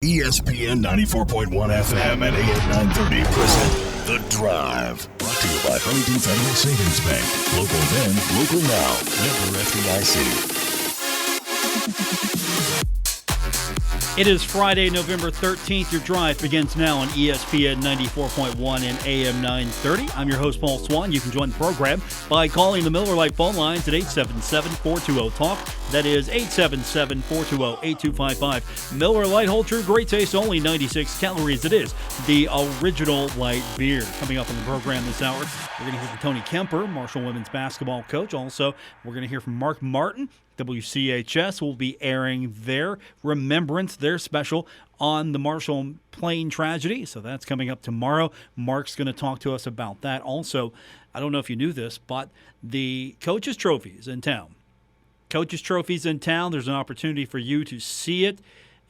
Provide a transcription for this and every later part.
ESPN 94.1 FM and AM 930 present The Drive. Brought to you by Huntington Federal Savings Bank. Local then, local now. Member FDIC. It is Friday, November 13th. Your drive begins now on ESPN 94.1 and AM 930. I'm your host, Paul Swann. You can join the program by calling the Miller Lite phone lines at 877-420-TALK. That is 877-420-8255. Miller Lite, hold true, great taste, only 96 calories. It is the original light beer. Coming up on the program this hour, we're going to hear from Tony Kemper, Marshall women's basketball coach. Also, we're going to hear from Mark Martin. WCHS will be airing their remembrance, their special on the Marshall plane tragedy. So that's coming up tomorrow. Mark's going to talk to us about that. Also, I don't know if you knew this, but the Coaches Trophies in town. Coaches Trophies in town. There's an opportunity for you to see it.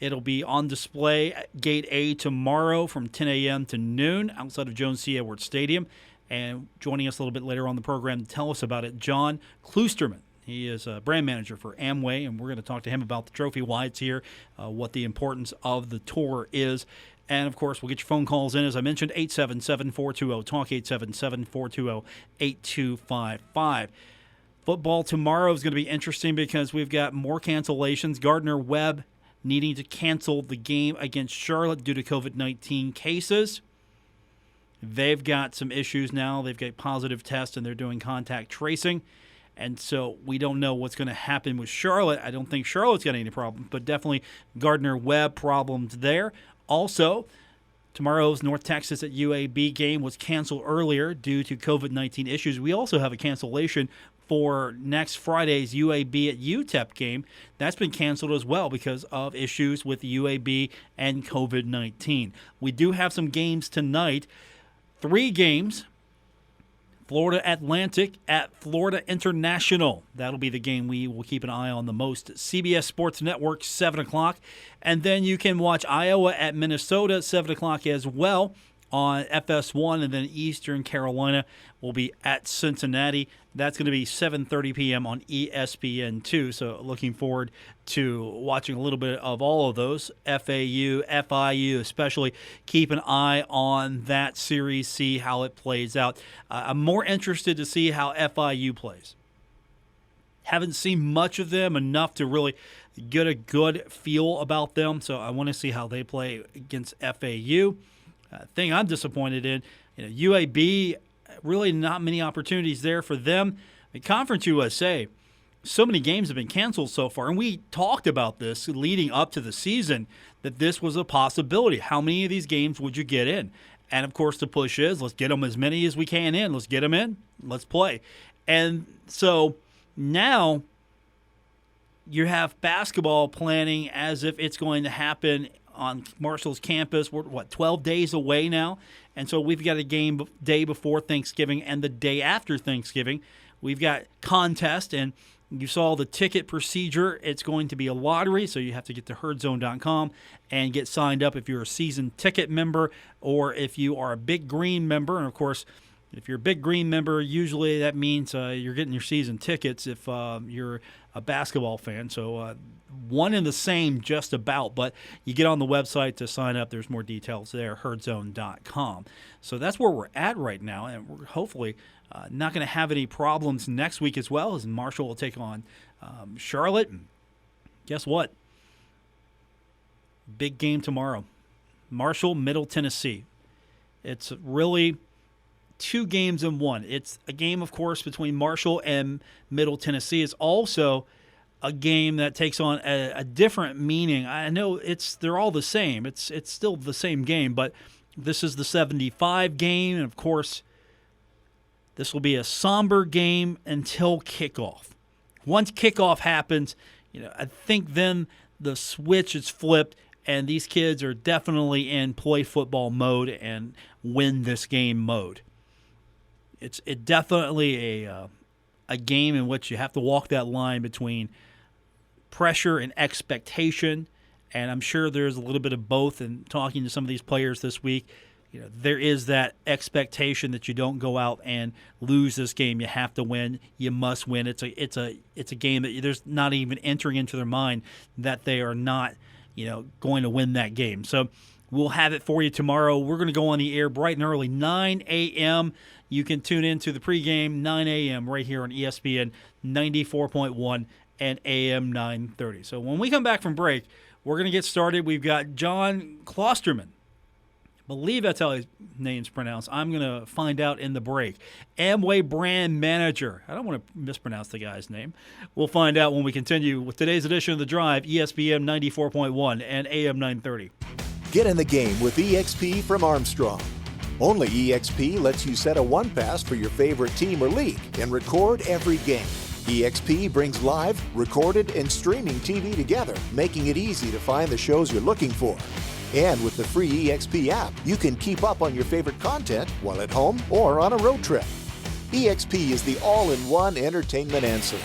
It'll be on display at Gate A tomorrow from 10 a.m. to noon outside of Jones C. Edwards Stadium. And joining us a little bit later on the program to tell us about it, John Kloosterman. He is a brand manager for Amway, and we're going to talk to him about the trophy, why it's here, what the importance of the tour is. And, of course, we'll get your phone calls in, as I mentioned, 877-420-TALK, 877-420-8255. Football tomorrow is going to be interesting because we've got more cancellations. Gardner-Webb needing to cancel the game against Charlotte due to COVID-19 cases. They've got some issues now. They've got positive tests, and they're doing contact tracing. And so we don't know what's going to happen with Charlotte. I don't think Charlotte's got any problems, but definitely Gardner-Webb problems there. Also, tomorrow's North Texas at UAB game was canceled earlier due to COVID-19 issues. We also have a cancellation for next Friday's UAB at UTEP game. That's been canceled as well because of issues with UAB and COVID-19. We do have some games tonight. 3 games. Florida Atlantic at Florida International. That'll be the game we will keep an eye on the most. CBS Sports Network, 7 o'clock. And then you can watch Iowa at Minnesota, 7 o'clock as well on FS1. And then Eastern Carolina will be at Cincinnati. That's going to be 7:30 p.m. on ESPN2. So looking forward to watching a little bit of all of those. FAU, FIU especially. Keep an eye on that series, see how it plays out. I'm more interested to see how FIU plays. Haven't seen much of them, enough to really get a good feel about them. So I want to see how they play against FAU. Thing I'm disappointed in, UAB, really not many opportunities there for them. Conference USA, so many games have been canceled so far, and we talked about this leading up to the season, that this was a possibility. How many of these games would you get in? And, of course, the push is let's get them as many as we can in. Let's get them in. Let's play. And so now you have basketball planning as if it's going to happen on Marshall's campus. We're, 12 days away now? And so we've got a game day before Thanksgiving and the day after Thanksgiving. We've got contest, and you saw the ticket procedure. It's going to be a lottery, so you have to get to herdzone.com and get signed up if you're a season ticket member or if you are a Big Green member. And, of course, if you're a Big Green member, usually that means you're getting your season tickets if you're a basketball fan. So one and the same just about, but you get on the website to sign up. There's more details there, herdzone.com. So that's where we're at right now, and we're hopefully not going to have any problems next week as well, as Marshall will take on Charlotte. And guess what? Big game tomorrow. Marshall, Middle Tennessee. It's really 2 games in one. It's a game, of course, between Marshall and Middle Tennessee. It's also a game that takes on a different meaning. I know they're all the same. It's still the same game, but this is the 75 game, and of course, this will be a somber game until kickoff. Once kickoff happens, I think then the switch is flipped, and these kids are definitely in play football mode and win this game mode. It's definitely a game in which you have to walk that line between pressure and expectation, and I'm sure there's a little bit of both. And talking to some of these players this week, there is that expectation that you don't go out and lose this game. You have to win. You must win. It's a game that there's not even entering into their mind that they are not going to win that game. So we'll have it for you tomorrow. We're going to go on the air bright and early, 9 a.m. You can tune in to the pregame, 9 a.m. right here on ESPN 94.1 and AM 930. So when we come back from break, we're going to get started. We've got John Kloosterman. I believe that's how his name's pronounced. I'm going to find out in the break. Amway brand manager. I don't want to mispronounce the guy's name. We'll find out when we continue with today's edition of The Drive, ESPN 94.1 and AM 930. Get in the game with EXP from Armstrong. Only EXP lets you set a one pass for your favorite team or league and record every game. EXP brings live, recorded, and streaming TV together, making it easy to find the shows you're looking for. And with the free EXP app, you can keep up on your favorite content while at home or on a road trip. EXP is the all-in-one entertainment answer.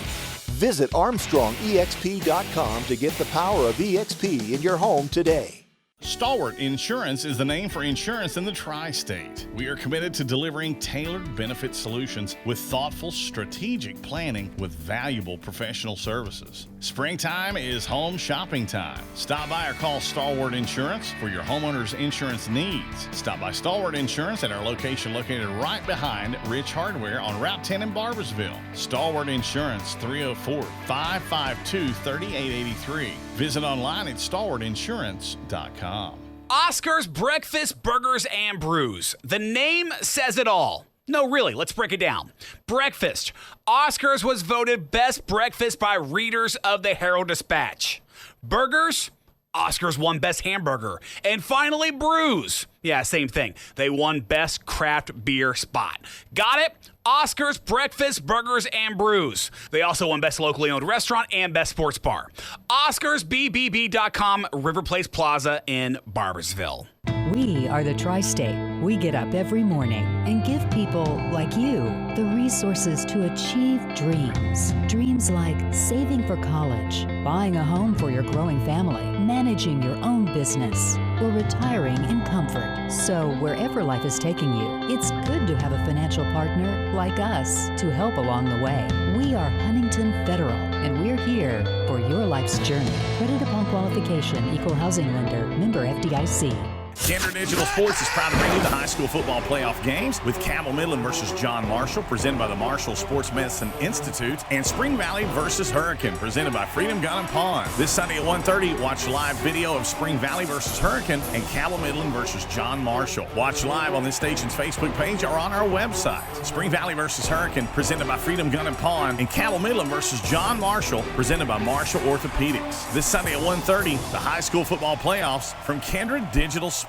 Visit ArmstrongEXP.com to get the power of EXP in your home today. Stalwart Insurance is the name for insurance in the tri-state. We are committed to delivering tailored benefit solutions with thoughtful, strategic planning with valuable professional services. Springtime is home shopping time. Stop by or call Stalwart Insurance for your homeowner's insurance needs. Stop by Stalwart Insurance at our location located right behind Rich Hardware on Route 10 in Barbersville. Stalwart Insurance, 304-552-3883. Visit online at stalwartinsurance.com. Oscar's Breakfast Burgers and Brews. The name says it all. No, really, let's break it down. Breakfast. Oscar's was voted best breakfast by readers of the Herald-Dispatch. Burgers. Oscar's won best hamburger. And finally, brews. Yeah, same thing. They won best craft beer spot. Got it? Oscar's Breakfast, Burgers, and Brews. They also won best locally owned restaurant and best sports bar. OscarsBBB.com, River Place Plaza in Barbersville. We are the Tri-State. We get up every morning and give people like you the resources to achieve dreams. Dreams like saving for college, buying a home for your growing family, managing your own business, or retiring in comfort. So wherever life is taking you, it's good to have a financial partner like us to help along the way. We are Huntington Federal, and we're here for your life's journey. Credit upon qualification, equal housing lender, member FDIC. Kendra Digital Sports is proud to bring you the high school football playoff games with Cabell Midland versus John Marshall, presented by the Marshall Sports Medicine Institute, and Spring Valley versus Hurricane, presented by Freedom Gun and Pawn. This Sunday at 1:30, watch live video of Spring Valley versus Hurricane and Cabell Midland versus John Marshall. Watch live on this station's Facebook page or on our website. Spring Valley versus Hurricane, presented by Freedom Gun and Pawn, and Cabell Midland versus John Marshall, presented by Marshall Orthopedics. This Sunday at 1:30, the high school football playoffs from Kendra Digital Sports.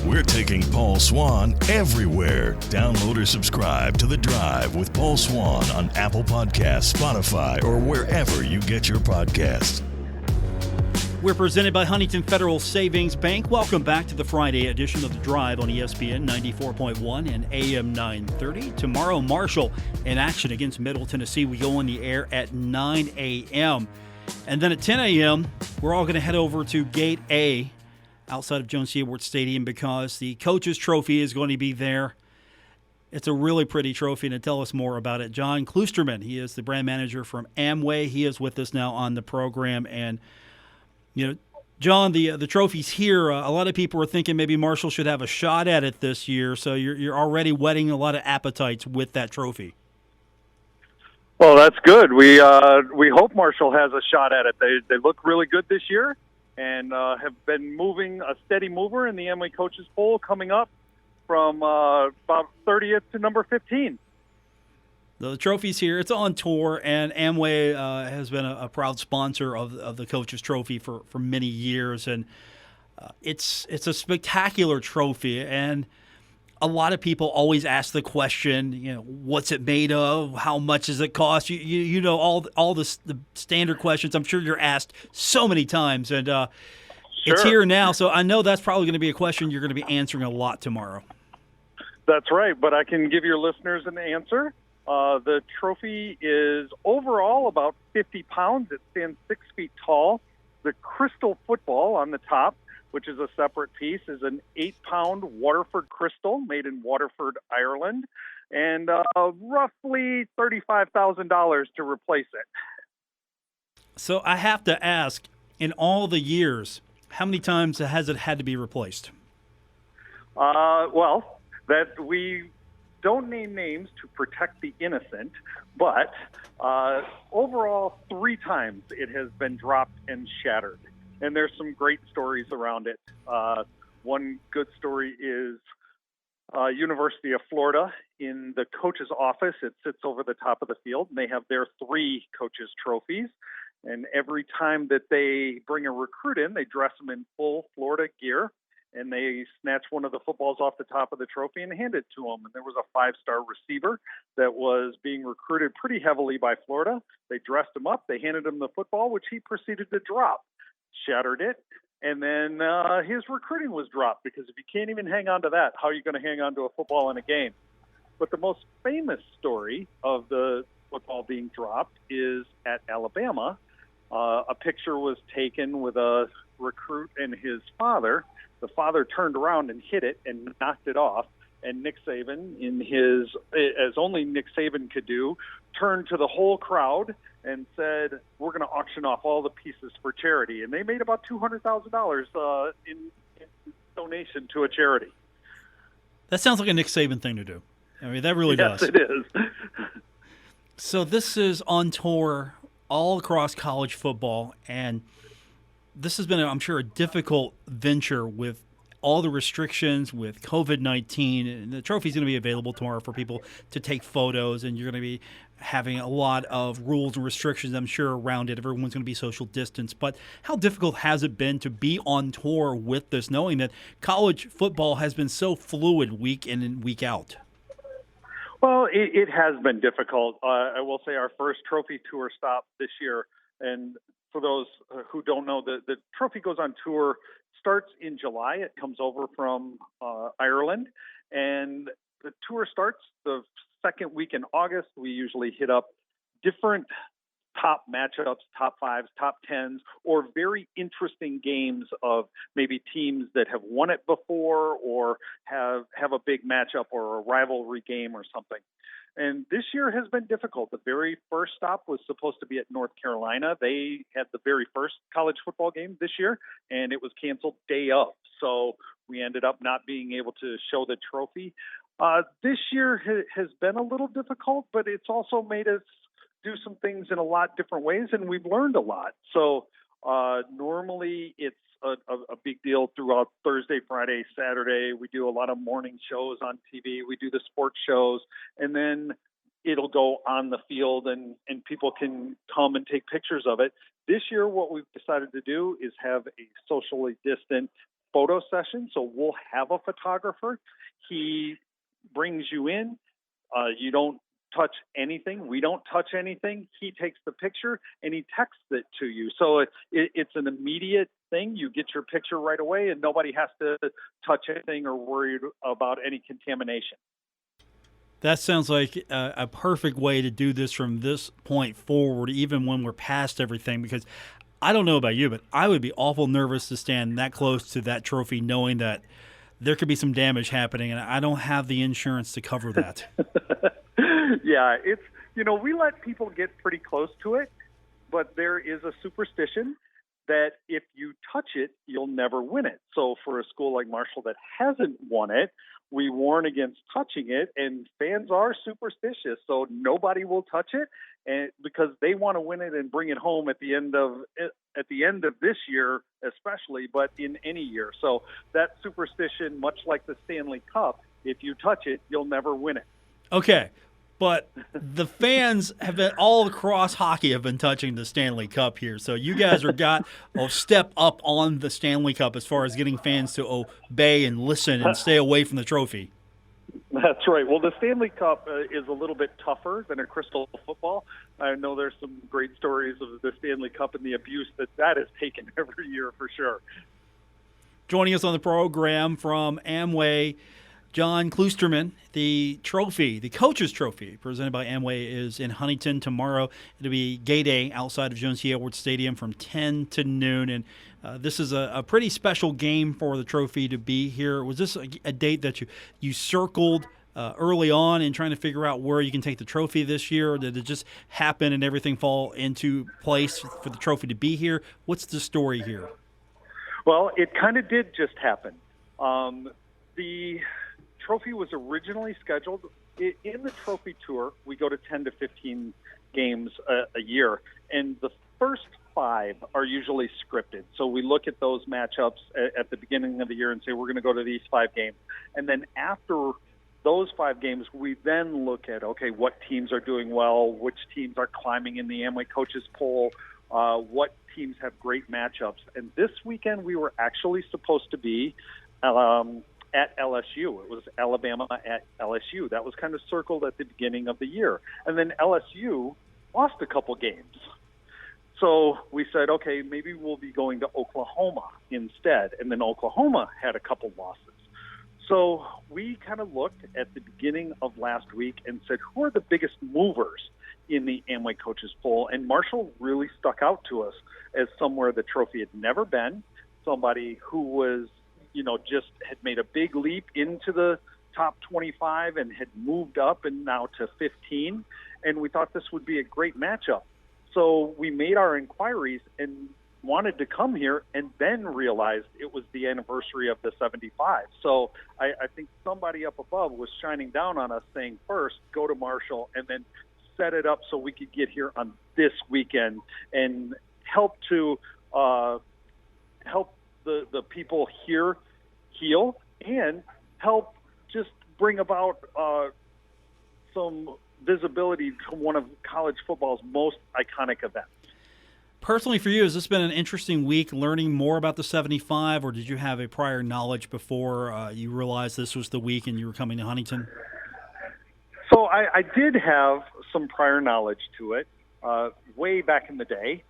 We're taking Paul Swann everywhere. Download or subscribe to The Drive with Paul Swann on Apple Podcasts, Spotify, or wherever you get your podcasts. We're presented by Huntington Federal Savings Bank. Welcome back to the Friday edition of The Drive on ESPN 94.1 and AM 930. Tomorrow, Marshall in action against Middle Tennessee. We go on the air at 9 a.m. And then at 10 a.m., we're all going to head over to Gate A outside of Jones Seaworth Stadium because the Coach's Trophy is going to be there. It's a really pretty trophy, and to tell us more about it, John Kloosterman. He is the brand manager from Amway. He is with us now on the program. And, John, the trophy's here. A lot of people are thinking maybe Marshall should have a shot at it this year, so you're already whetting a lot of appetites with that trophy. Well, that's good. We hope Marshall has a shot at it. They look really good this year, and have been moving a steady mover in the Amway Coaches Poll, coming up from about 30th to number 15. The trophy's here. It's on tour, and Amway has been a proud sponsor of the Coaches Trophy for many years, and it's a spectacular trophy. And a lot of people always ask the question, what's it made of? How much does it cost? You know all the standard questions. I'm sure you're asked so many times, and It's here now. So I know that's probably going to be a question you're going to be answering a lot tomorrow. That's right, but I can give your listeners an answer. The trophy is overall about 50 pounds. It stands 6 feet tall. The crystal football on the top, which is a separate piece, is an 8-pound Waterford crystal made in Waterford, Ireland, and roughly $35,000 to replace it. So I have to ask, In all the years, how many times has it had to be replaced? Well, that we don't name names to protect the innocent, but overall 3 times it has been dropped and shattered. And there's some great stories around it. One good story is University of Florida. In the coach's office, it sits over the top of the field, and they have their 3 coaches' trophies. And every time that they bring a recruit in, they dress them in full Florida gear, and they snatch one of the footballs off the top of the trophy and hand it to them. And there was a 5-star receiver that was being recruited pretty heavily by Florida. They dressed him up, they handed him the football, which he proceeded to drop, shattered it, and then his recruiting was dropped, because if you can't even hang on to that, how are you going to hang on to a football in a game? But the most famous story of the football being dropped is at Alabama. A picture was taken with a recruit and his father. The father turned around and hit it and knocked it off. And Nick Saban, as only Nick Saban could do, turned to the whole crowd and said, "We're going to auction off all the pieces for charity." And they made about $200,000 in donation to a charity. That sounds like a Nick Saban thing to do. I mean, that really does. Yes, it is. So this is on tour all across college football, and this has been, I'm sure, a difficult venture with all the restrictions with COVID-19. And the trophy is going to be available tomorrow for people to take photos, and you're going to be having a lot of rules and restrictions, I'm sure, around it. Everyone's going to be social distance. But how difficult has it been to be on tour with this, knowing that college football has been so fluid week in and week out? Well, it has been difficult. I will say our first trophy tour stop this year, and for those who don't know, the trophy goes on tour, starts in July. It comes over from Ireland, and the tour starts the second week in August. We usually hit up different top matchups, top 5s, top 10s, or very interesting games of maybe teams that have won it before or have a big matchup or a rivalry game or something. And this year has been difficult. The very first stop was supposed to be at North Carolina. They had the very first college football game this year, and it was canceled day of. So we ended up not being able to show the trophy. This year has been a little difficult, but it's also made us do some things in a lot different ways, and we've learned a lot. So normally it's a big deal throughout Thursday, Friday, Saturday. We do a lot of morning shows on TV. We do the sports shows, and then it'll go on the field, and people can come and take pictures of it. This year, what we've decided to do is have a socially distant photo session. So we'll have a photographer. He brings you in. You don't touch anything. We don't touch anything. He takes the picture and he texts it to you. So it's an immediate thing. You get your picture right away, and nobody has to touch anything or worry about any contamination. That sounds like a perfect way to do this from this point forward, even when we're past everything, because I don't know about you, but I would be awful nervous to stand that close to that trophy knowing that there could be some damage happening, and I don't have the insurance to cover that. Yeah, it's, we let people get pretty close to it, but there is a superstition that if you touch it, you'll never win it. So for a school like Marshall that hasn't won it, we warn against touching it, and fans are superstitious, so nobody will touch it, and because they want to win it and bring it home at the end of this year, especially, but in any year. So that superstition, much like the Stanley Cup, if you touch it, you'll never win it. Okay. But the fans have been all across hockey have been touching the Stanley Cup here. So you guys are got a step up on the Stanley Cup as far as getting fans to obey and listen and stay away from the trophy. That's right. Well, the Stanley Cup is a little bit tougher than a crystal football. I know there's some great stories of the Stanley Cup and the abuse that has taken every year for sure. Joining us on the program from Amway, John Kloosterman. The trophy, the coach's trophy, presented by Amway, is in Huntington tomorrow. It'll be Gay Day outside of Jones T. Edwards Stadium from 10 to noon. And this is a pretty special game for the trophy to be here. Was this a date that you circled early on in trying to figure out where you can take the trophy this year? Or did it just happen and everything fall into place for the trophy to be here? What's the story here? Well, it kind of did just happen. The trophy was originally scheduled in the trophy tour. We go to 10 to 15 games a year, and the first 5 are usually scripted. So we look at those matchups at the beginning of the year and say we're going to go to these 5 games, and then after those 5 games, we then look at, okay, what teams are doing well, which teams are climbing in the Amway coaches poll, what teams have great matchups. And this weekend we were actually supposed to be at LSU. It was Alabama at LSU. That was kind of circled at the beginning of the year. And then LSU lost a couple games. So we said, okay, maybe we'll be going to Oklahoma instead. And then Oklahoma had a couple losses. So we kind of looked at the beginning of last week and said, who are the biggest movers in the Amway coaches poll? And Marshall really stuck out to us as somewhere the trophy had never been, somebody who was, just had made a big leap into the top 25 and had moved up and now to 15. And we thought this would be a great matchup. So we made our inquiries and wanted to come here, and then realized it was the anniversary of the 75. So I think somebody up above was shining down on us, saying, first, go to Marshall, and then set it up so we could get here on this weekend and help to help the people here heal and help just bring about some visibility to one of college football's most iconic events. Personally for you, has this been an interesting week learning more about the 75, or did you have a prior knowledge before you realized this was the week and you were coming to Huntington? So I did have some prior knowledge to it. Way back in the day,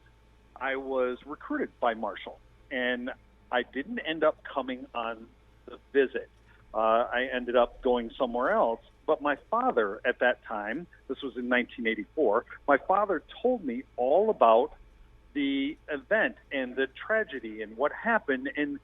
I was recruited by Marshall, and I didn't end up coming on the visit. I ended up going somewhere else. But my father at that time, this was in 1984, my father told me all about the event and the tragedy and what happened. And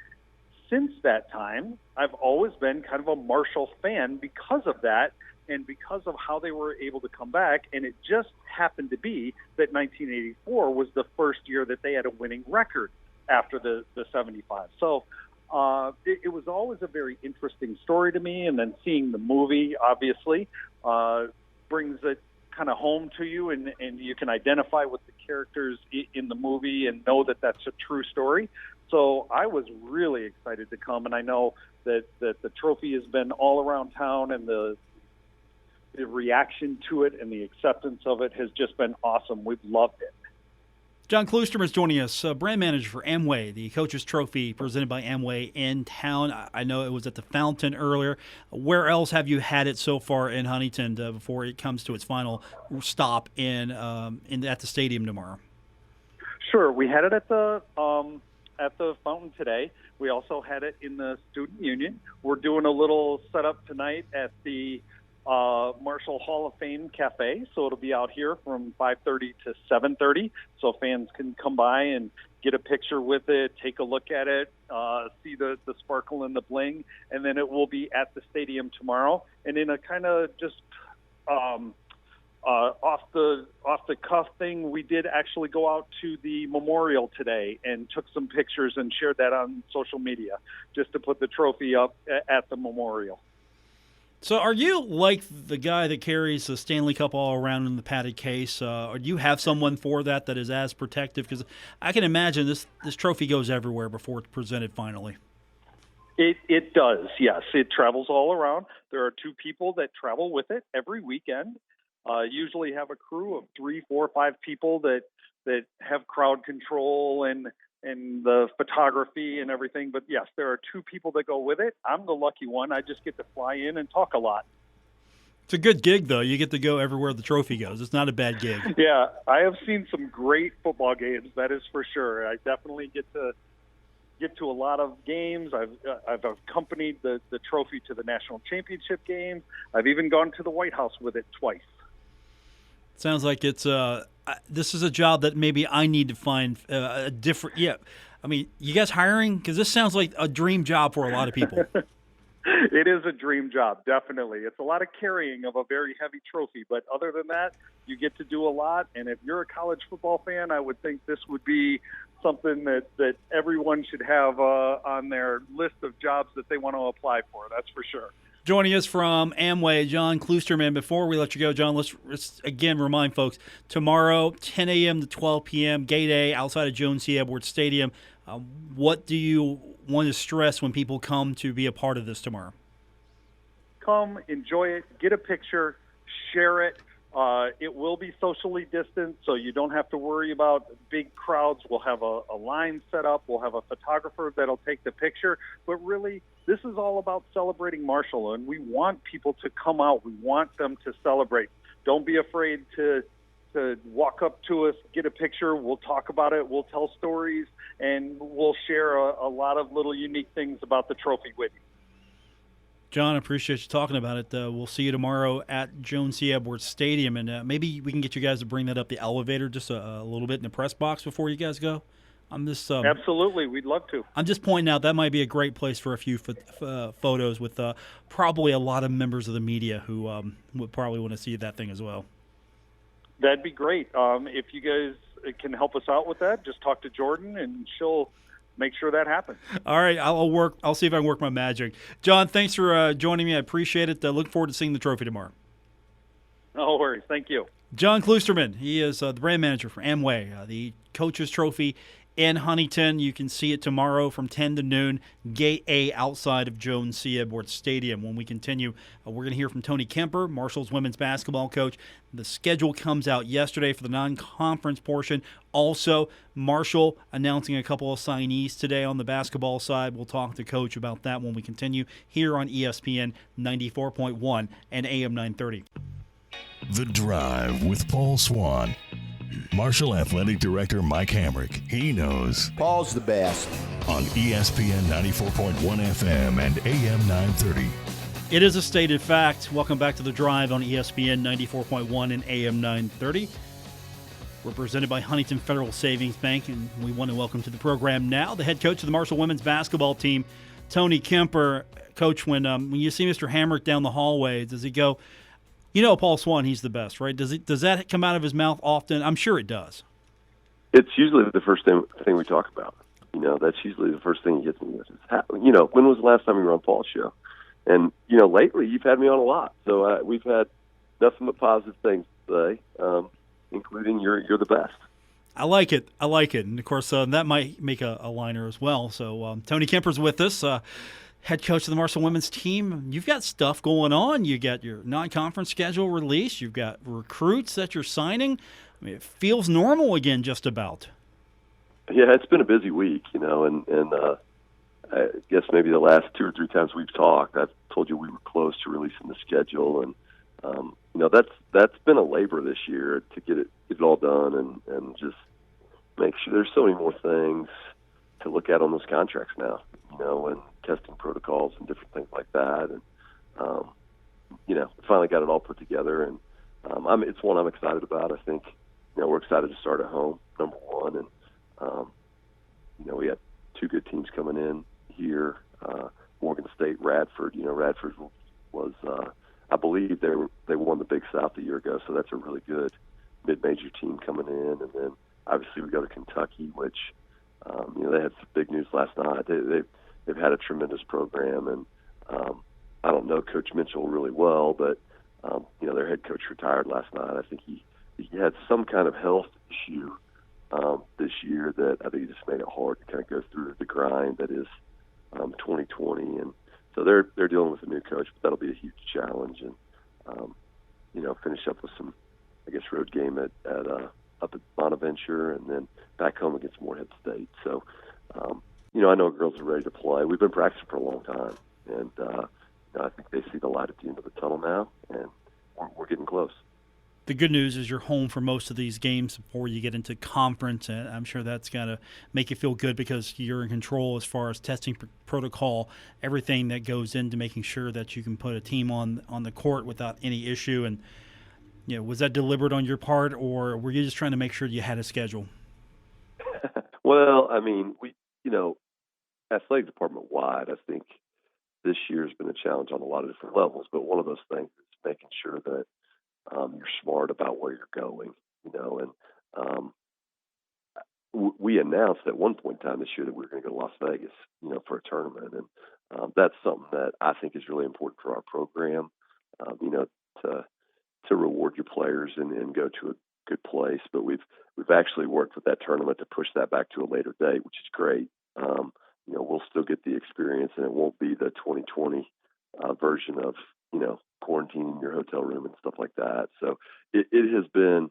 since that time, I've always been kind of a Marshall fan because of that and because of how they were able to come back. And it just happened to be that 1984 was the first year that they had a winning record after the 75. So it was always a very interesting story to me. And then seeing the movie, obviously, brings it kind of home to you, and you can identify with the characters in the movie and know that that's a true story. So I was really excited to come, and I know that the trophy has been all around town, and the reaction to it and the acceptance of it has just been awesome. We've loved it. John Kloosterman is joining us, brand manager for Amway, the Coaches Trophy presented by Amway in town. I know it was at the Fountain earlier. Where else have you had it so far in Huntington before it comes to its final stop at the stadium tomorrow? Sure, we had it at the Fountain today. We also had it in the Student Union. We're doing a little setup tonight at the Marshall Hall of Fame Cafe, so it'll be out here from 5:30 to 7:30, so fans can come by and get a picture with it, take a look at it, see the sparkle and the bling, and then it will be at the stadium tomorrow. And in a kind of just off the cuff thing, we did actually go out to the memorial today and took some pictures and shared that on social media just to put the trophy up at the memorial. So are you like the guy that carries the Stanley Cup all around in the padded case? Or do you have someone for that is as protective? Because I can imagine this trophy goes everywhere before it's presented finally. It does, yes. It travels all around. There are 2 people that travel with it every weekend. Usually have a crew of 3, 4, 5 people that have crowd control and the photography and everything. But yes, there are 2 people that go with it. I'm the lucky one. I just get to fly in and talk a lot. It's a good gig, though. You get to go everywhere the trophy goes. It's not a bad gig. Yeah, I have seen some great football games, that is for sure. I definitely get to a lot of games. I've accompanied the trophy to the national championship games. I've even gone to the White House with it twice. Sounds like it's this is a job that maybe I need to find a different. Yeah, I mean, you guys hiring? Because this sounds like a dream job for a lot of people. It is a dream job, definitely. It's a lot of carrying of a very heavy trophy, but other than that, you get to do a lot. And if you're a college football fan, I would think this would be something that everyone should have on their list of jobs that they want to apply for. That's for sure. Joining us from Amway, John Kloosterman. Before we let you go, John, let's again remind folks, tomorrow, 10 a.m. to 12 p.m., Gate A outside of Jones C. Edwards Stadium. What do you want to stress when people come to be a part of this tomorrow? Come, enjoy it, get a picture, share it. It will be socially distanced, so you don't have to worry about big crowds. We'll have a line set up. We'll have a photographer that'll take the picture. But really, this is all about celebrating Marshall, and we want people to come out. We want them to celebrate. Don't be afraid to walk up to us, get a picture. We'll talk about it. We'll tell stories, and we'll share a lot of little unique things about the trophy with you. John, I appreciate you talking about it. We'll see you tomorrow at Jones C. Edwards Stadium, and maybe we can get you guys to bring that up the elevator just a little bit in the press box before you guys go. I'm just absolutely, we'd love to. I'm just pointing out that might be a great place for a few photos with probably a lot of members of the media who would probably want to see that thing as well. That'd be great. If you guys can help us out with that, just talk to Jordan, and she'll make sure that happens. All right, I'll see if I can work my magic. John, thanks for joining me. I appreciate it. Look forward to seeing the trophy tomorrow. No worries. Thank you. John Kloosterman, he is the brand manager for Amway, the Coach's Trophy in Huntington. You can see it tomorrow from 10 to noon, Gate A outside of Jones C. Edwards Stadium. When we continue, we're going to hear from Tony Kemper, Marshall's women's basketball coach. The schedule comes out yesterday for the non-conference portion. Also, Marshall announcing a couple of signees today on the basketball side. We'll talk to Coach about that when we continue here on ESPN 94.1 and AM 930. The Drive with Paul Swann. Marshall Athletic Director Mike Hamrick, he knows. Paul's the best. On ESPN 94.1 FM and AM 930. It is a stated fact. Welcome back to The Drive on ESPN 94.1 and AM 930. We're presented by Huntington Federal Savings Bank, and we want to welcome to the program now the head coach of the Marshall women's basketball team, Tony Kemper. Coach, when you see Mr. Hamrick down the hallway, does he go, you know, Paul Swann, he's the best, right? Does that come out of his mouth often? I'm sure it does. It's usually the first thing we talk about. You know, that's usually the first thing he gets me with. You know, when was the last time you were on Paul's show? And, you know, lately you've had me on a lot. So we've had nothing but positive things to say, including you're the best. I like it. And, of course, that might make a liner as well. So Tony Kemper's with us. Head coach of the Marshall women's team. You've got stuff going on. You got your non-conference schedule released. You've got recruits that you're signing. I mean, it feels normal again, just about. Yeah, it's been a busy week, you know, and I guess maybe the last 2 or 3 times we've talked, I've told you we were close to releasing the schedule, and you know, that's been a labor this year to get it all done and just make sure. There's so many more things to look at on those contracts now, you know, and testing protocols and different things like that. And, you know, finally got it all put together, and it's one I'm excited about. I think, you know, we're excited to start at home, number one. And, you know, we had 2 good teams coming in here, Morgan State, Radford. You know, Radford was, I believe they won the Big South a year ago, so that's a really good mid-major team coming in. And then obviously we go to Kentucky, which, you know, they had some big news last night. They've had a tremendous program, and I don't know Coach Mitchell really well, but you know, their head coach retired last night. I think he had some kind of health issue this year that I think just made it hard to kind of go through the grind that is 2020, and so they're dealing with a new coach, but that'll be a huge challenge, and you know, finish up with some, I guess, road game up at Bonaventure, and then back home against Morehead State. So. You know, I know girls are ready to play. We've been practicing for a long time, and you know, I think they see the light at the end of the tunnel now, and we're getting close. The good news is you're home for most of these games before you get into conference, and I'm sure that's got to make you feel good because you're in control as far as testing protocol, everything that goes into making sure that you can put a team on the court without any issue. And, you know, was that deliberate on your part, or were you just trying to make sure you had a schedule? Well, I mean, you know, athletic department wide, I think this year has been a challenge on a lot of different levels, but one of those things is making sure that you're smart about where you're going, and we announced at one point in time this year that we were going to go to Las Vegas, for a tournament, and that's something that I think is really important for our program, to reward your players and go to a good place. But we've actually worked with that tournament to push that back to a later date, which is great. We'll still get the experience, and it won't be the 2020 version of quarantining your hotel room and stuff like that. So it has been,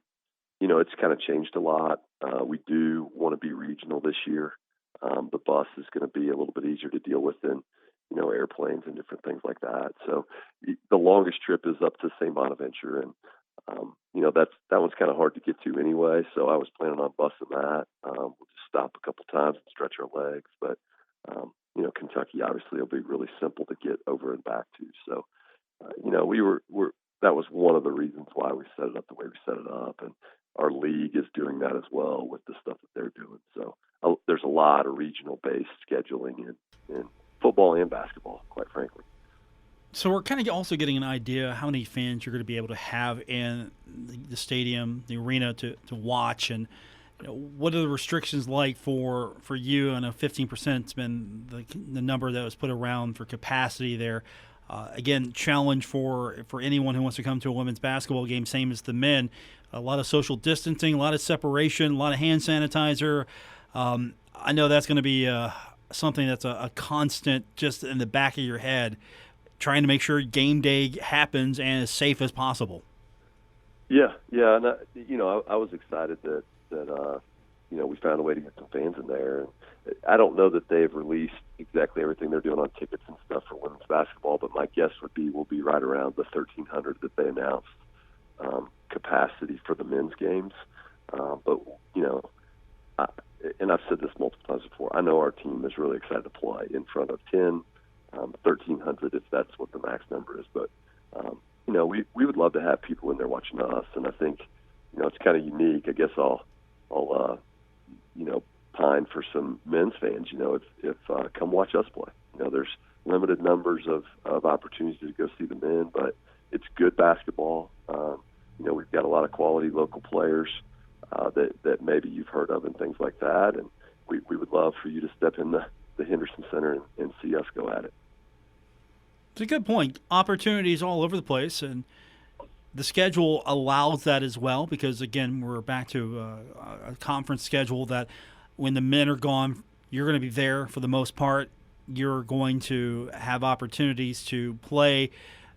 it's kind of changed a lot. We do want to be regional this year. The bus is going to be a little bit easier to deal with than airplanes and different things like that. So the longest trip is up to St. Bonaventure, and that one's kind of hard to get to anyway. So I was planning on busing that. We'll just stop a couple times and stretch our legs, but Kentucky obviously will be really simple to get over and back to. So that was one of the reasons why we set it up the way we set it up, and our league is doing that as well with the stuff that they're doing. So there's a lot of regional-based scheduling in football and basketball, quite frankly. So we're kind of also getting an idea how many fans you're going to be able to have in the stadium, the arena to watch, and what are the restrictions like for you? I know 15% has been the number that was put around for capacity there. Again, challenge for anyone who wants to come to a women's basketball game, same as the men. A lot of social distancing, a lot of separation, a lot of hand sanitizer. I know that's going to be something that's a constant just in the back of your head, trying to make sure game day happens and as safe as possible. Yeah, and I was excited that we found a way to get some fans in there. I don't know that they've released exactly everything they're doing on tickets and stuff for women's basketball, but my guess would be we'll be right around the 1,300 that they announced capacity for the men's games. And I've said this multiple times before, I know our team is really excited to play in front of 1,300 if that's what the max number is. But, we would love to have people in there watching us, and I think, it's kind of unique. I guess I'll pine for some men's fans, if come watch us play. There's limited numbers of opportunities to go see the men, but it's good basketball. We've got a lot of quality local players that maybe you've heard of and things like that, and we would love for you to step in the Henderson Center and see us go at it. It's a good point. Opportunities all over the place, and the schedule allows that as well because, again, we're back to a conference schedule that when the men are gone, you're going to be there for the most part. You're going to have opportunities to play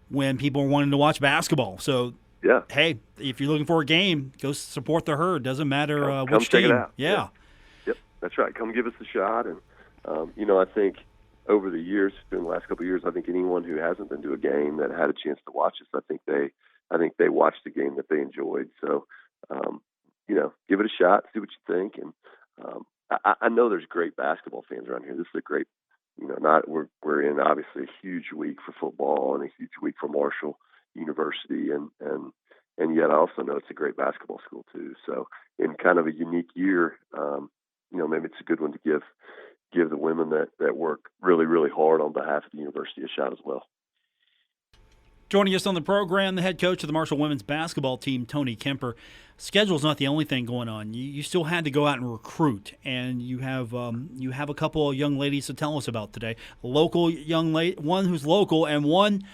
when people are wanting to watch basketball. So, yeah. Hey, if you're looking for a game, go support the Herd. Doesn't matter come which check team. It out. Yeah. Yep, that's right. Come give us a shot. And, I think over the years, during the last couple of years, I think anyone who hasn't been to a game that had a chance to watch us, I think they watched the game that they enjoyed. So, give it a shot, see what you think. And I know there's great basketball fans around here. This is a great, we're in obviously a huge week for football and a huge week for Marshall University, and yet I also know it's a great basketball school too. So in kind of a unique year, maybe it's a good one to give the women that work really, really hard on behalf of the university a shot as well. Joining us on the program, the head coach of the Marshall women's basketball team, Tony Kemper. Schedule's not the only thing going on. You still had to go out and recruit, and you have a couple of young ladies to tell us about today. A local young lady, one who's local, and one.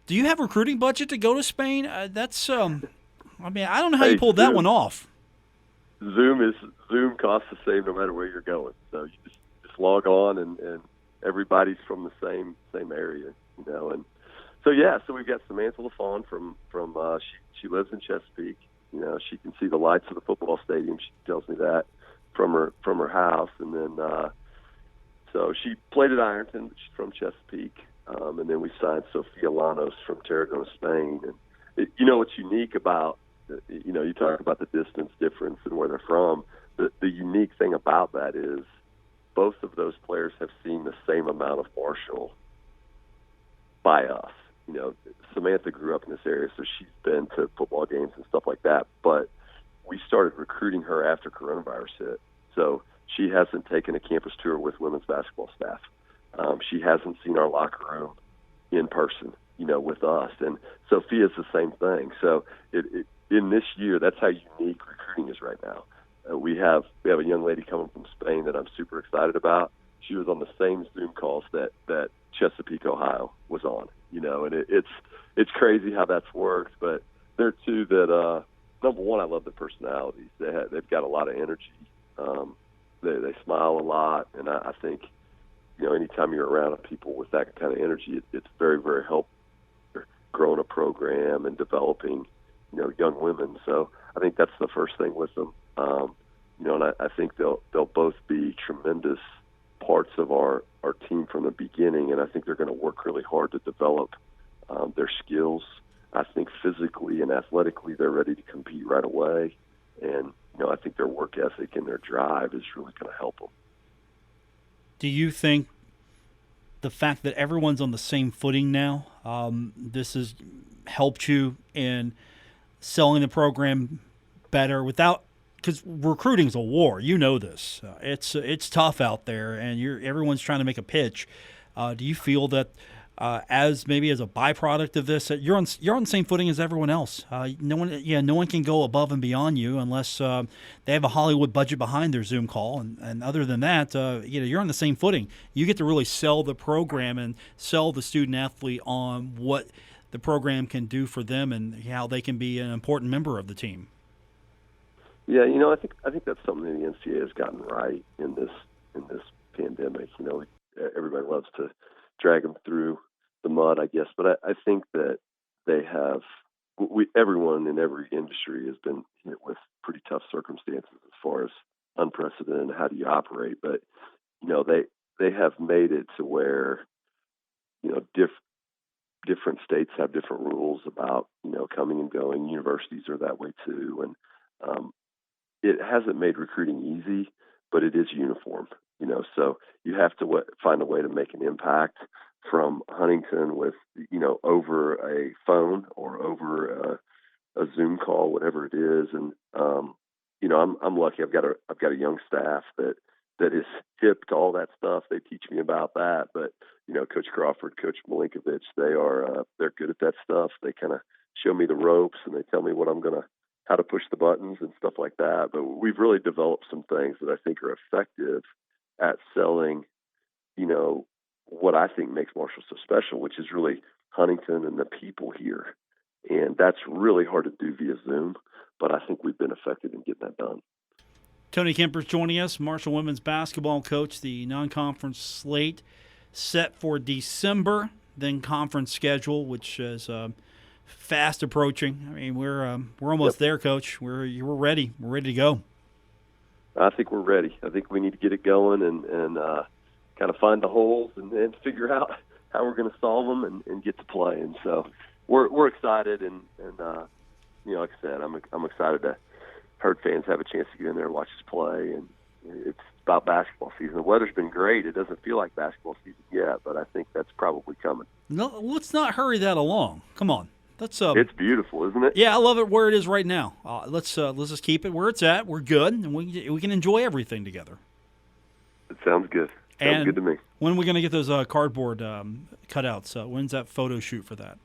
Do you have a recruiting budget to go to Spain? I don't know how you pulled that one off. Zoom costs the same no matter where you're going. So you just log on, and everybody's from the same area, and. So we've got Samantha LaFawn from she lives in Chesapeake. She can see the lights of the football stadium. She tells me that from her house, and then so she played at Ironton, but she's from Chesapeake. And then we signed Sofia Llanos from Tarragona, Spain. And what's unique about you talk about the distance difference and where they're from. The unique thing about that is both of those players have seen the same amount of Marshall by us. Samantha grew up in this area, so she's been to football games and stuff like that. But we started recruiting her after coronavirus hit. So she hasn't taken a campus tour with women's basketball staff. she hasn't seen our locker room in person, with us. And Sophia's the same thing. So in this year, that's how unique recruiting is right now. We have a young lady coming from Spain that I'm super excited about. She was on the same Zoom calls that Chesapeake, Ohio was on, and it's crazy how that's worked. But they're two that, number one, I love their personalities. They've got a lot of energy. They smile a lot, and I think, anytime you're around people with that kind of energy, it's very, very helpful growing a program and developing, young women. So I think that's the first thing with them. And I think they'll both be tremendous parts of our team from the beginning, and I think they're going to work really hard to develop their skills. I think physically and athletically they're ready to compete right away, and I think their work ethic and their drive is really going to help them. Do you think the fact that everyone's on the same footing now, this has helped you in selling the program better without? Because recruiting's a war, this. It's tough out there, and everyone's trying to make a pitch. Do you feel that as a byproduct of this, that you're on the same footing as everyone else? No one can go above and beyond you unless they have a Hollywood budget behind their Zoom call, and other than that, you're on the same footing. You get to really sell the program and sell the student athlete on what the program can do for them and how they can be an important member of the team. Yeah, I think that's something that the NCAA has gotten right in this pandemic. Everybody loves to drag them through the mud, I guess, but I think that they have. Everyone in every industry has been hit with pretty tough circumstances as far as unprecedented. How do you operate? But they have made it to where different states have different rules about coming and going. Universities are that way too, and it hasn't made recruiting easy, but it is uniform, so you have to find a way to make an impact from Huntington with, over a phone or over a Zoom call, whatever it is. And, I'm lucky. I've got a young staff that is hip to all that stuff. They teach me about that, but, Coach Crawford, Coach Malinkovich, they're good at that stuff. They kind of show me the ropes and they tell me how to push the buttons and stuff like that. But we've really developed some things that I think are effective at selling, what I think makes Marshall so special, which is really Huntington and the people here. And that's really hard to do via Zoom, but I think we've been effective in getting that done. Tony Kemper joining us, Marshall women's basketball coach. The non-conference slate set for December, then conference schedule, which is fast approaching. I mean, we're almost there, Coach. We're ready. We're ready to go. I think we're ready. I think we need to get it going and kind of find the holes and figure out how we're going to solve them and get to play. And so we're excited and like I said, I'm excited to Herd fans have a chance to get in there and watch us play. And it's about basketball season. The weather's been great. It doesn't feel like basketball season yet, but I think that's probably coming. No, let's not hurry that along. Come on. It's beautiful, isn't it? Yeah, I love it where it is right now. Let's just keep it where it's at. We're good, and we can enjoy everything together. It sounds good. Sounds good to me. When are we going to get those cardboard cutouts? When's that photo shoot for that?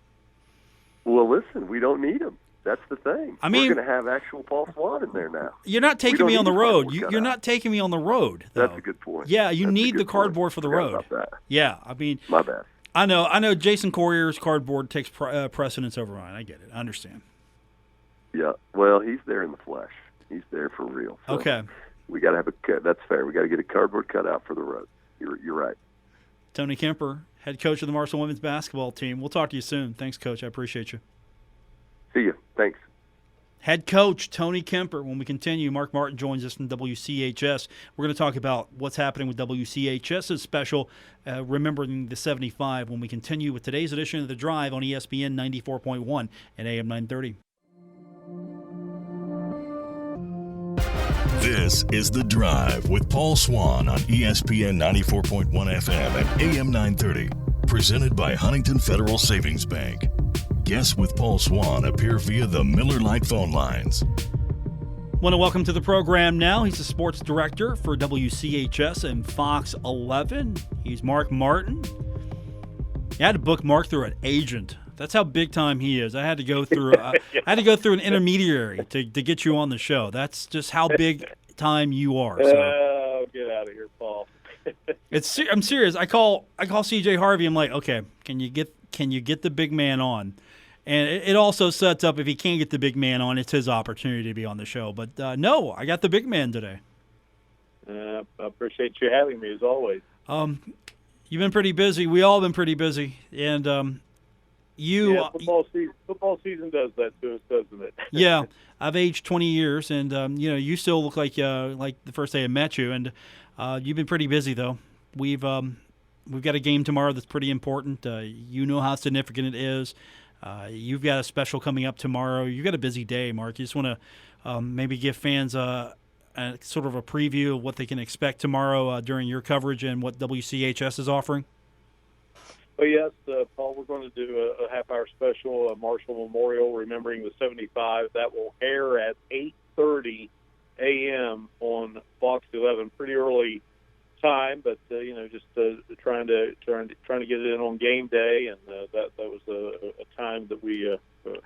Well, listen, we don't need them. That's the thing. I mean, we're going to have actual Paul Swann in there now. You're not taking me on the road. You're not taking me on the road, though. That's a good point. Yeah, you need the cardboard for the road. About that. Yeah, I mean, my bad. I know. Jason Corrier's cardboard takes precedence over mine. I get it. I understand. Yeah. Well, he's there in the flesh. He's there for real. So okay. We got to have that's fair. We got to get a cardboard cutout for the road. You're right. Tony Kemper, head coach of the Marshall women's basketball team. We'll talk to you soon. Thanks, Coach. I appreciate you. See you. Thanks. Head coach Tony Kemper. When we continue, Mark Martin joins us from WCHS. We're going to talk about what's happening with WCHS's special, Remembering the 75, when we continue with today's edition of The Drive on ESPN 94.1 and AM 930. This is The Drive with Paul Swann on ESPN 94.1 FM and AM 930. Presented by Huntington Federal Savings Bank. Guests with Paul Swann appear via the Miller Lite phone lines. Want to welcome to the program now. He's the sports director for WCHS and Fox 11. He's Mark Martin. You had to book Mark through an agent. That's how big time he is. I had to go through. An intermediary to get you on the show. That's just how big time you are. So. Get out of here, Paul. I'm serious. I call CJ Harvey. I'm like, okay, can you get the big man on? And it also sets up, if he can't get the big man on, it's his opportunity to be on the show. But no, I got the big man today. I appreciate you having me, as always. You've been pretty busy. We all been pretty busy, and football season does that to us, doesn't it? Yeah, I've aged 20 years, and you still look like the first day I met you. And you've been pretty busy, though. We've got a game tomorrow that's pretty important. You know how significant it is. You've got a special coming up tomorrow. You've got a busy day, Mark. You just want to maybe give fans sort of a preview of what they can expect tomorrow during your coverage and what WCHS is offering? Well, yes, Paul, we're going to do a half-hour special, Marshall Memorial, remembering the 75. That will air at 8:30 a.m. on Fox 11. Pretty early time, but just trying to get it in on game day, and that was a time that we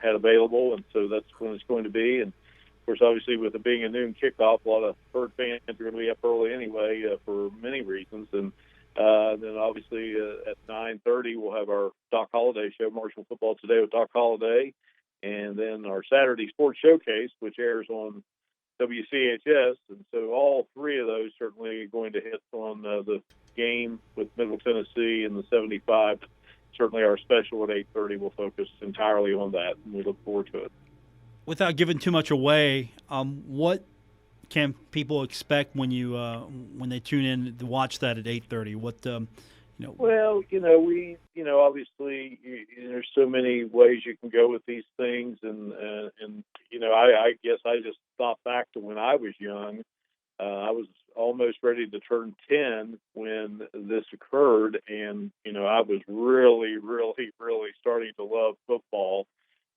had available, and so that's when it's going to be. And of course, obviously, with it being a noon kickoff, a lot of Bird fans are going to be up early anyway for many reasons. And then obviously at 9:30 we'll have our Doc Holliday show, Marshall Football Today with Doc Holliday, and then our Saturday Sports Showcase, which airs on WCHS. And so all three of those certainly are going to hit on the game with Middle Tennessee and the 75. Certainly our special at 8:30 will focus entirely on that, and we look forward to it. Without giving too much away, what can people expect when they tune in to watch that at 8:30? What Well, obviously there's so many ways you can go with these things, and I guess I just thought back to when I was young. I was almost ready to turn 10 when this occurred, and I was really, really, really starting to love football.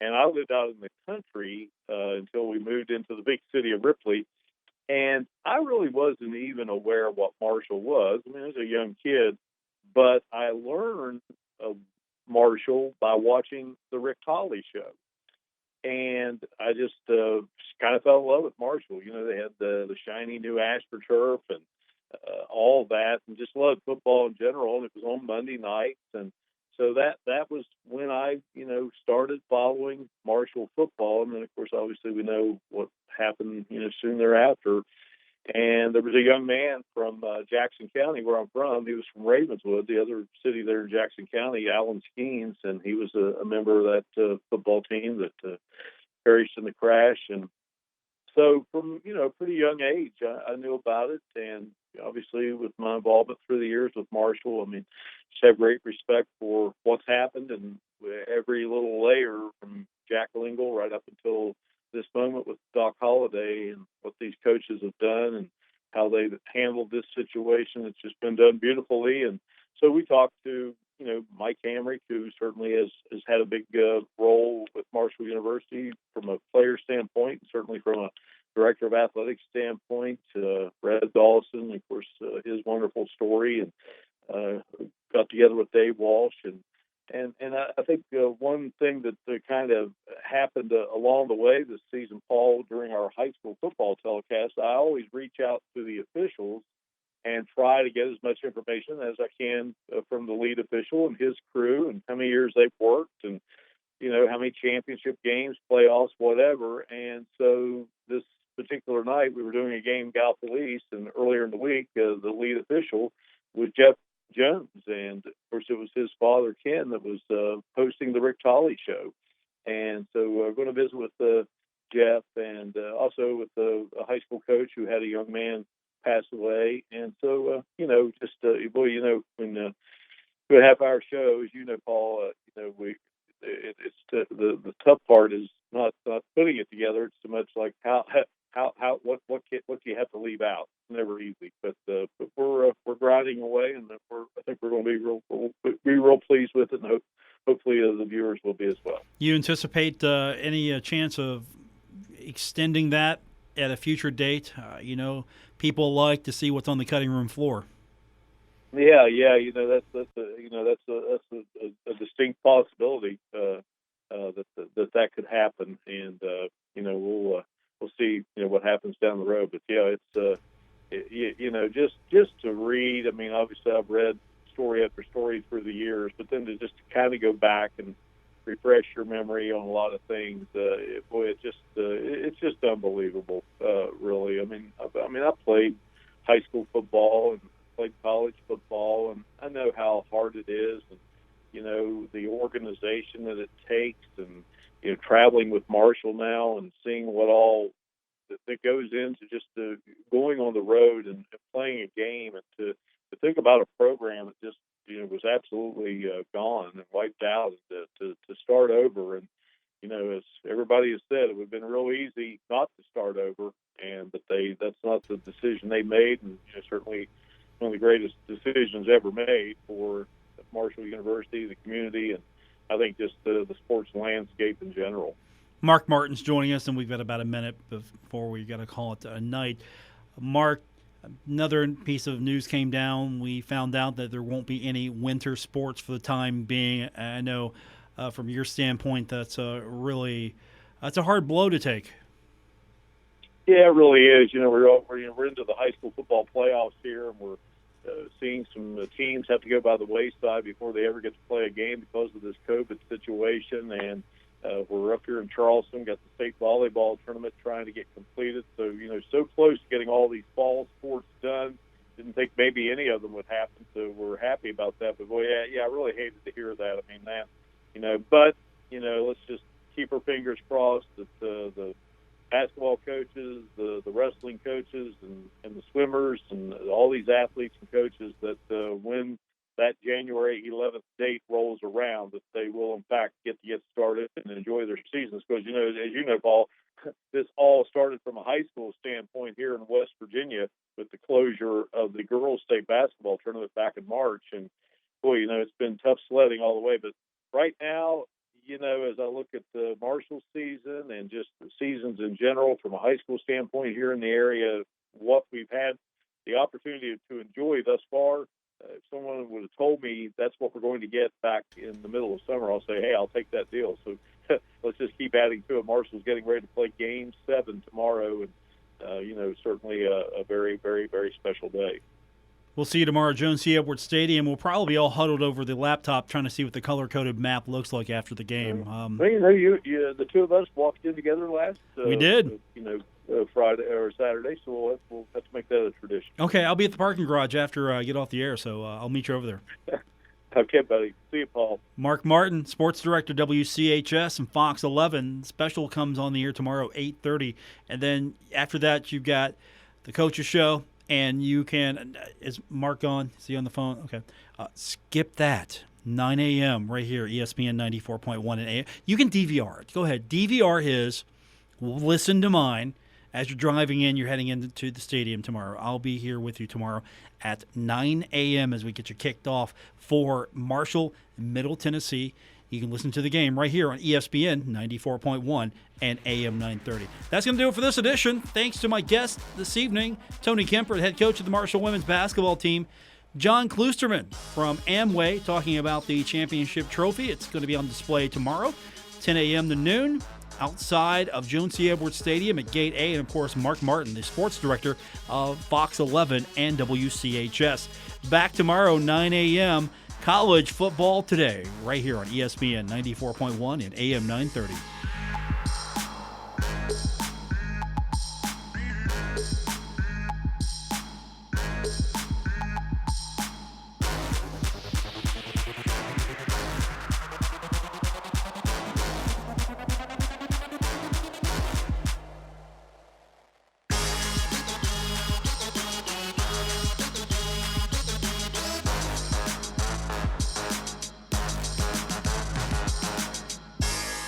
And I lived out in the country until we moved into the big city of Ripley. And I really wasn't even aware of what Marshall was. I mean, I was a young kid, but I learned of Marshall by watching the Rick Tolley show. And I just kind of fell in love with Marshall. They had the shiny new AstroTurf and all that, and just loved football in general. And it was on Monday nights. And so that was when I, started following Marshall football. And then, of course, obviously we know what happened, soon thereafter. And there was a young man from Jackson County, where I'm from. He was from Ravenswood, the other city there in Jackson County, Alan Skeens, and he was a member of that football team that perished in the crash. And so from, a pretty young age, I knew about it. And obviously with my involvement through the years with Marshall, I mean, just have great respect for what's happened and every little layer from Jack Lingle right up until this moment with Doc Holliday and what these coaches have done and how they've handled this situation. It's just been done beautifully. And so we talked to, Mike Hamrick, who certainly has had a big role with Marshall University from a player standpoint, and certainly from a director of athletics standpoint, Red Dawson, of course, his wonderful story, and got together with Dave Walsh. And I think one thing that kind of happened along the way this season, Paul, during our high school football telecast, I always reach out to the officials and try to get as much information as I can from the lead official and his crew, and how many years they've worked, and how many championship games, playoffs, whatever. And so this particular night we were doing a game Gallipolis, and earlier in the week the lead official was Jeff Jones, and of course it was his father Ken that was hosting the Rick Tolley show. And so we're going to visit with Jeff, and also with a high school coach who had a young man pass away. And so when do a half-hour show, as Paul, it's the tough part is not putting it together. It's so much like what do you have to leave out? It's never easy, but we're grinding away, and I think we're going to be real pleased with it, and hopefully the viewers will be as well. You anticipate any chance of extending that at a future date? People like to see what's on the cutting room floor. Yeah. That's a distinct possibility that could happen, and we'll see what happens down the road. But yeah, it's just to read. I mean, obviously I've read story after story through the years, but then to just kind of go back and refresh your memory on a lot of things, it's just unbelievable, really. I mean, I played high school football and played college football, and I know how hard it is, and the organization that it takes, and traveling with Marshall now and seeing what all that goes into just going on the road and playing a game, and to think about a program that just was absolutely gone and wiped out, to start over. And as everybody has said, it would have been real easy not to start over, but that's not the decision they made, and certainly one of the greatest decisions ever made for Marshall University, the community, and I think just the sports landscape in general. Mark Martin's joining us, and we've got about a minute before we got to call it a night. Mark, another piece of news came down. We found out that there won't be any winter sports for the time being. I know from your standpoint that's that's a hard blow to take. Yeah, it really is. We're into the high school football playoffs here, and we're seeing some teams have to go by the wayside before they ever get to play a game because of this COVID situation. And we're up here in Charleston, got the state volleyball tournament trying to get completed. So, so close to getting all these fall sports done. Didn't think maybe any of them would happen, so we're happy about that. But, boy, I really hated to hear that. I mean, but let's just keep our fingers crossed that the basketball coaches, the wrestling coaches, and the swimmers, and all these athletes and coaches, that when that January 11th date rolls around, that they will, in fact, get started and enjoy their seasons. Because, as Paul, this all started from a high school standpoint here in West Virginia with the closure of the girls' state basketball tournament back in March. And, boy, it's been tough sledding all the way. But right now, as I look at the Marshall season and just the seasons in general from a high school standpoint here in the area, what we've had the opportunity to enjoy thus far, if someone would have told me that's what we're going to get back in the middle of summer, I'll say, hey, I'll take that deal. So let's just keep adding to it. Marshall's getting ready to play Game 7 tomorrow, and, certainly a very, very, very special day. We'll see you tomorrow at Jones C. Edwards Stadium. We'll probably be all huddled over the laptop trying to see what the color-coded map looks like after the game. The two of us walked in together last. We did. Friday or Saturday, so we'll have to make that a tradition. Okay, I'll be at the parking garage after I get off the air, so I'll meet you over there. Okay, buddy. See you, Paul. Mark Martin, Sports Director, WCHS and Fox 11. Special comes on the air tomorrow, 8:30. And then after that, you've got the Coach's Show, and you can – is Mark gone? Is he on the phone? Okay. Skip that. 9 a.m. right here, ESPN 94.1 and AM. You can DVR it. Go ahead. DVR his. Listen to mine. As you're driving in, you're heading into the stadium tomorrow. I'll be here with you tomorrow at 9 a.m. as we get you kicked off for Marshall, Middle Tennessee. You can listen to the game right here on ESPN 94.1 and AM 930. That's going to do it for this edition. Thanks to my guest this evening, Tony Kemper, head coach of the Marshall women's basketball team. John Kloosterman from Amway talking about the championship trophy. It's going to be on display tomorrow, 10 a.m. to noon. Outside of Jones C. Edwards Stadium at Gate A, and of course Mark Martin, the sports director of Fox 11 and WCHS. Back tomorrow, 9 a.m., college football today, right here on ESPN 94.1 and AM 930.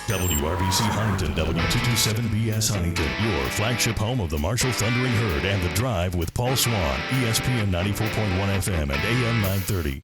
WRBC Huntington, W227BS Huntington, your flagship home of the Marshall Thundering Herd and The Drive with Paul Swann, ESPN 94.1 FM and AM 930.